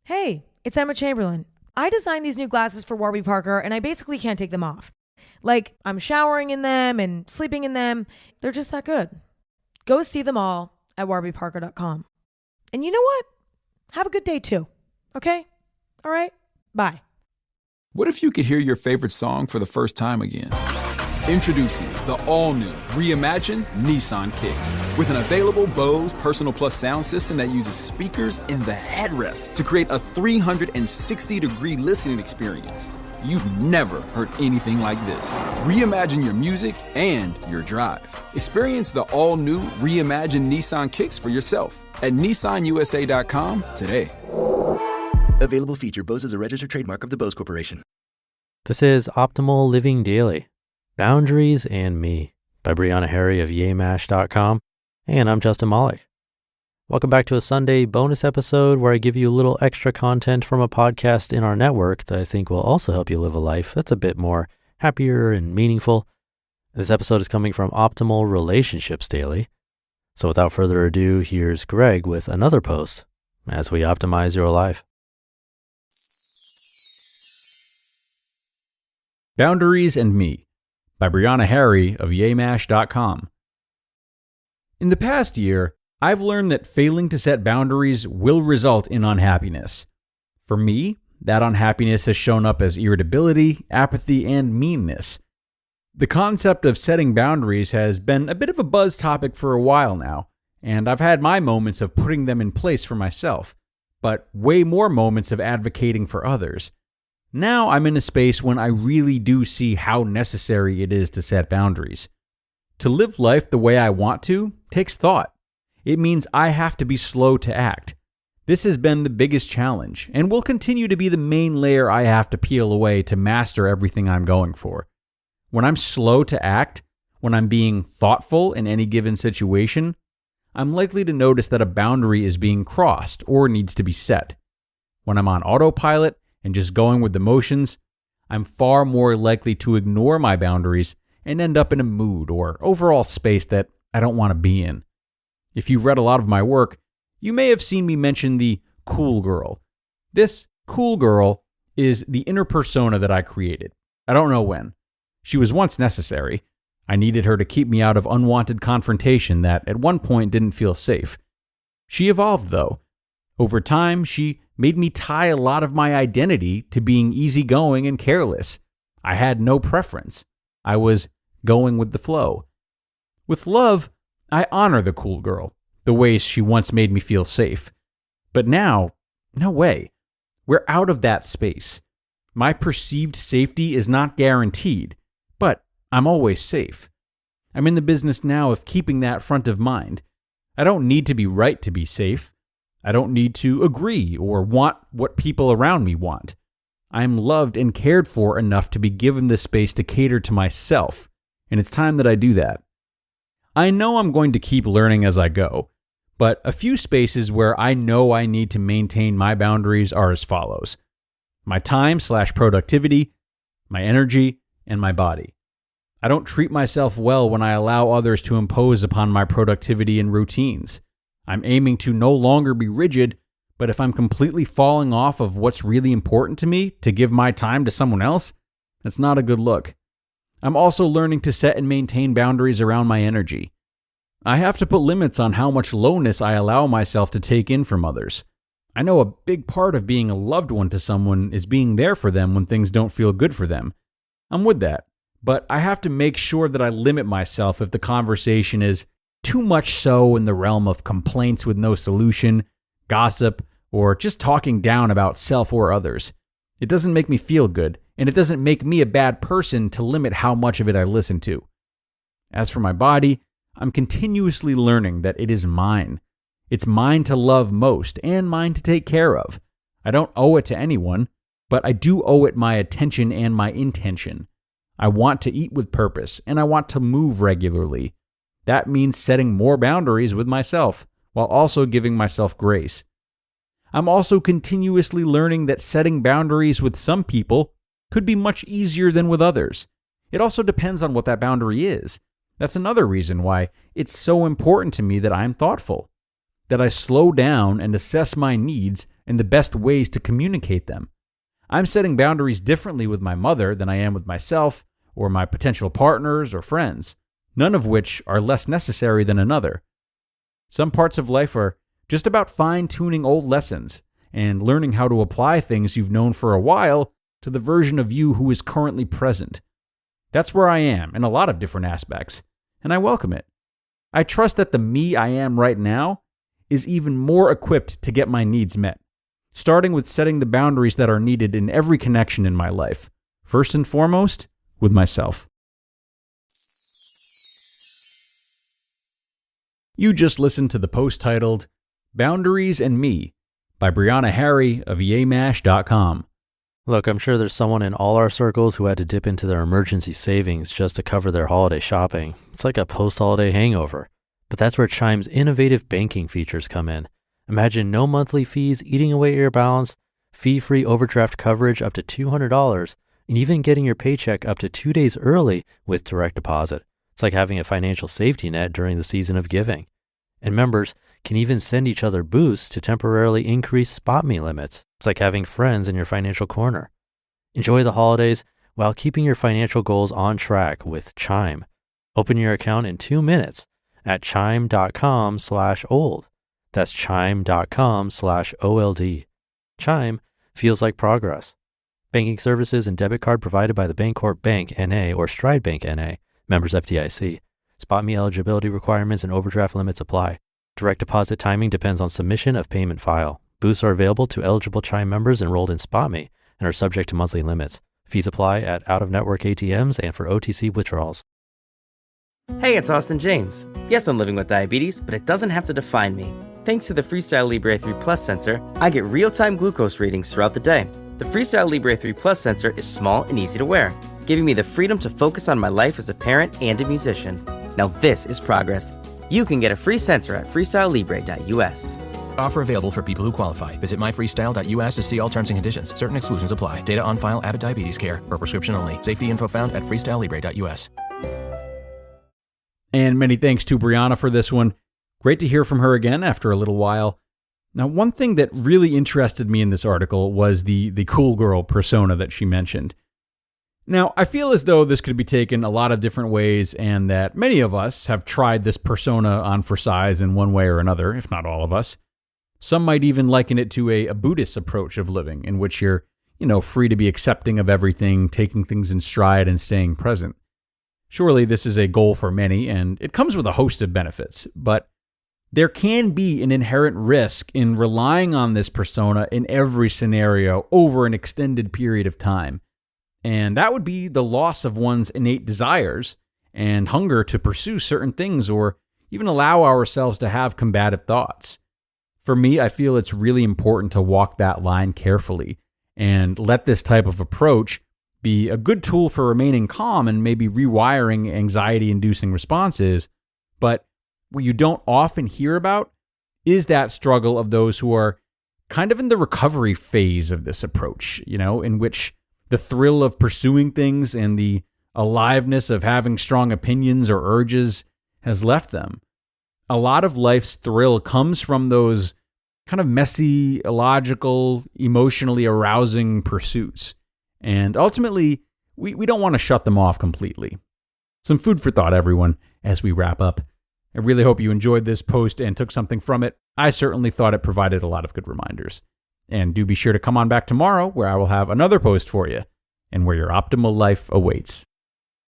Hey, it's Emma Chamberlain. I designed these new glasses for Warby Parker and I basically can't take them off. Like, I'm showering in them and sleeping in them. They're just that good. Go see them all at warbyparker.com. And you know what? Have a good day too. Okay? All right? Bye. What if you could hear your favorite song for the first time again? Introducing the all-new, reimagined Nissan Kicks. With an available Bose Personal Plus sound system that uses speakers in the headrest to create a 360-degree listening experience. You've never heard anything like this. Reimagine your music and your drive. Experience the all-new, reimagined Nissan Kicks for yourself at nissanusa.com today. Available feature. Bose is a registered trademark of the Bose Corporation. This is Optimal Living Daily, Boundaries and Me by Briana Harry of Yemash.com. And I'm Justin Malik. Welcome back to a Sunday bonus episode where I give you a little extra content from a podcast in our network that I think will also help you live a life that's a bit more happier and meaningful. This episode is coming from Optimal Relationships Daily. So without further ado, here's Greg with another post as we optimize your life. Boundaries and Me by Briana Harry of Yemash.com. In the past year, I've learned that failing to set boundaries will result in unhappiness. For me, that unhappiness has shown up as irritability, apathy, and meanness. The concept of setting boundaries has been a bit of a buzz topic for a while now, and I've had my moments of putting them in place for myself, but way more moments of advocating for others. Now I'm in a space when I really do see how necessary it is to set boundaries. To live life the way I want to takes thought. It means I have to be slow to act. This has been the biggest challenge, and will continue to be the main layer I have to peel away to master everything I'm going for. When I'm slow to act, when I'm being thoughtful in any given situation, I'm likely to notice that a boundary is being crossed or needs to be set. When I'm on autopilot, and just going with the motions, I'm far more likely to ignore my boundaries and end up in a mood or overall space that I don't want to be in. If you've read a lot of my work, you may have seen me mention the cool girl. This cool girl is the inner persona that I created. I don't know when. She was once necessary. I needed her to keep me out of unwanted confrontation that at one point didn't feel safe. She evolved though. Over time, she made me tie a lot of my identity to being easygoing and careless. I had no preference. I was going with the flow. With love, I honor the cool girl, the ways she once made me feel safe. But now, no way. We're out of that space. My perceived safety is not guaranteed, but I'm always safe. I'm in the business now of keeping that front of mind. I don't need to be right to be safe. I don't need to agree or want what people around me want. I'm loved and cared for enough to be given the space to cater to myself, and it's time that I do that. I know I'm going to keep learning as I go, but a few spaces where I know I need to maintain my boundaries are as follows: my time/productivity, my energy, and my body. I don't treat myself well when I allow others to impose upon my productivity and routines. I'm aiming to no longer be rigid, but if I'm completely falling off of what's really important to me to give my time to someone else, that's not a good look. I'm also learning to set and maintain boundaries around my energy. I have to put limits on how much lowness I allow myself to take in from others. I know a big part of being a loved one to someone is being there for them when things don't feel good for them. I'm with that, but I have to make sure that I limit myself if the conversation is too much so in the realm of complaints with no solution, gossip, or just talking down about self or others. It doesn't make me feel good, and it doesn't make me a bad person to limit how much of it I listen to. As for my body, I'm continuously learning that it is mine. It's mine to love most and mine to take care of. I don't owe it to anyone, but I do owe it my attention and my intention. I want to eat with purpose, and I want to move regularly. That means setting more boundaries with myself, while also giving myself grace. I'm also continuously learning that setting boundaries with some people could be much easier than with others. It also depends on what that boundary is. That's another reason why it's so important to me that I'm thoughtful. that I slow down and assess my needs and the best ways to communicate them. I'm setting boundaries differently with my mother than I am with myself or my potential partners or friends, none of which are less necessary than another. Some parts of life are just about fine-tuning old lessons and learning how to apply things you've known for a while to the version of you who is currently present. That's where I am in a lot of different aspects, and I welcome it. I trust that the me I am right now is even more equipped to get my needs met, starting with setting the boundaries that are needed in every connection in my life, first and foremost, with myself. You just listened to the post titled Boundaries and Me by Briana Harry of Yemash.com. Look, I'm sure there's someone in all our circles who had to dip into their emergency savings just to cover their holiday shopping. It's like a post-holiday hangover. But that's where Chime's innovative banking features come in. Imagine no monthly fees eating away at your balance, fee-free overdraft coverage up to $200, and even getting your paycheck up to 2 days early with direct deposit. It's like having a financial safety net during the season of giving. And members can even send each other boosts to temporarily increase spot me limits. It's like having friends in your financial corner. Enjoy the holidays while keeping your financial goals on track with Chime. Open your account in 2 minutes at chime.com/old. That's chime.com/OLD. Chime feels like progress. Banking services and debit card provided by the Bancorp Bank N.A. or Stride Bank N.A. Members FDIC. Spot me eligibility requirements and overdraft limits apply. Direct deposit timing depends on submission of payment file. Boosts are available to eligible Chime members enrolled in Spot Me and are subject to monthly limits. Fees apply at out-of-network ATMs and for OTC withdrawals. Hey, it's Austin James. Yes, I'm living with diabetes, but it doesn't have to define me. Thanks to the Freestyle Libre 3 Plus sensor, I get real-time glucose readings throughout the day. The Freestyle Libre 3 Plus sensor is small and easy to wear, giving me the freedom to focus on my life as a parent and a musician. Now this is progress. You can get a free sensor at freestylelibre.us. Offer available for people who qualify. Visit myfreestyle.us to see all terms and conditions. Certain exclusions apply. Data on file. Abbott Diabetes Care. Per prescription only. Safety info found at freestylelibre.us. And many thanks to Briana for this one. Great to hear from her again after a little while. Now, one thing that really interested me in this article was the cool girl persona that she mentioned. Now, I feel as though this could be taken a lot of different ways and that many of us have tried this persona on for size in one way or another, if not all of us. Some might even liken it to a Buddhist approach of living in which you're, free to be accepting of everything, taking things in stride and staying present. Surely this is a goal for many and it comes with a host of benefits, but there can be an inherent risk in relying on this persona in every scenario over an extended period of time. And that would be the loss of one's innate desires and hunger to pursue certain things or even allow ourselves to have combative thoughts. For me, I feel it's really important to walk that line carefully and let this type of approach be a good tool for remaining calm and maybe rewiring anxiety-inducing responses. But what you don't often hear about is that struggle of those who are kind of in the recovery phase of this approach, in which the thrill of pursuing things and the aliveness of having strong opinions or urges has left them. A lot of life's thrill comes from those kind of messy, illogical, emotionally arousing pursuits. And ultimately, we don't want to shut them off completely. Some food for thought, everyone, as we wrap up. I really hope you enjoyed this post and took something from it. I certainly thought it provided a lot of good reminders. And do be sure to come on back tomorrow where I will have another post for you and where your optimal life awaits.